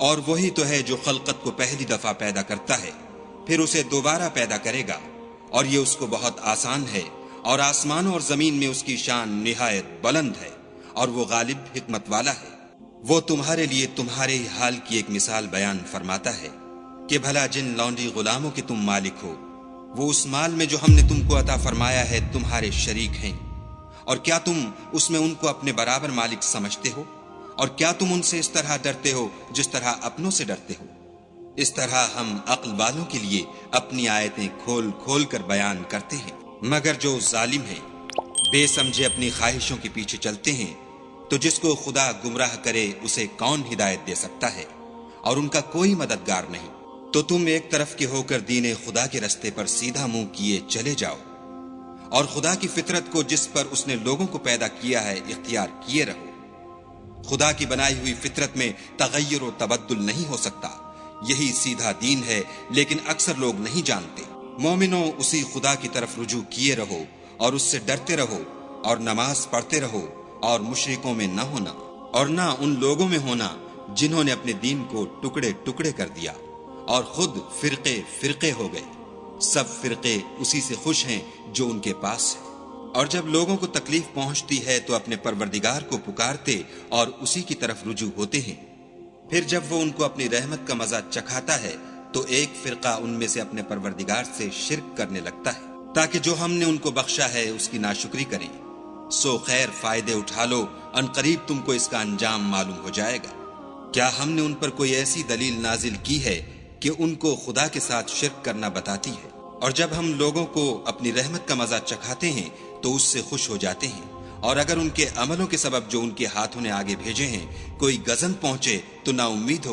اور وہی تو ہے جو خلقت کو پہلی دفعہ پیدا کرتا ہے پھر اسے دوبارہ پیدا کرے گا، اور یہ اس کو بہت آسان ہے، اور آسمانوں اور زمین میں اس کی شان نہایت بلند ہے، اور وہ غالب حکمت والا ہے۔ وہ تمہارے لیے تمہارے ہی حال کی ایک مثال بیان فرماتا ہے کہ بھلا جن لونڈی غلاموں کے تم مالک ہو، وہ اس مال میں جو ہم نے تم کو عطا فرمایا ہے تمہارے شریک ہیں، اور کیا تم اس میں ان کو اپنے برابر مالک سمجھتے ہو؟ اور کیا تم ان سے اس طرح ڈرتے ہو جس طرح اپنوں سے ڈرتے ہو؟ اس طرح ہم عقل والوں کے لیے اپنی آیتیں کھول کھول کر بیان کرتے ہیں، مگر جو ظالم ہیں، بے سمجھے اپنی خواہشوں کے پیچھے چلتے ہیں، تو جس کو خدا گمراہ کرے اسے کون ہدایت دے سکتا ہے، اور ان کا کوئی مددگار نہیں۔ تو تم ایک طرف کے ہو کر دین خدا کے رستے پر سیدھا منہ کیے چلے جاؤ، اور خدا کی فطرت کو جس پر اس نے لوگوں کو پیدا کیا ہے اختیار کیے رہو۔ خدا کی بنائی ہوئی فطرت میں تغیر و تبدل نہیں ہو سکتا، یہی سیدھا دین ہے، لیکن اکثر لوگ نہیں جانتے۔ مومنوں، اسی خدا کی طرف رجوع کیے رہو اور اس سے ڈرتے رہو، اور نماز پڑھتے رہو، اور مشرکوں میں نہ ہونا، اور نہ ان لوگوں میں ہونا جنہوں نے اپنے دین کو ٹکڑے ٹکڑے کر دیا اور خود فرقے فرقے ہو گئے۔ سب فرقے اسی سے خوش ہیں جو ان کے پاس ہے، اور جب لوگوں کو تکلیف پہنچتی ہے تو اپنے پروردگار کو پکارتے اور اسی کی طرف رجوع ہوتے ہیں۔ پھر جب وہ ان کو اپنی رحمت کا مزہ چکھاتا ہے تو ایک فرقہ ان میں سے اپنے پروردگار سے شرک کرنے لگتا ہے تاکہ جو ہم نے ان کو بخشا ہے اس کی ناشکری کریں۔ سو خیر فائدے اٹھا لو، ان قریب تم کو اس کا انجام معلوم ہو جائے گا۔ کیا ہم نے ان پر کوئی ایسی دلیل نازل کی ہے کہ ان کو خدا کے ساتھ شرک کرنا بتاتی ہے؟ اور جب ہم لوگوں کو اپنی رحمت کا مزہ چکھاتے ہیں تو اس سے خوش ہو جاتے ہیں، اور اگر ان کے عملوں کے سبب جو ان کے ہاتھوں نے آگے بھیجے ہیں کوئی گزن پہنچے تو نا امید ہو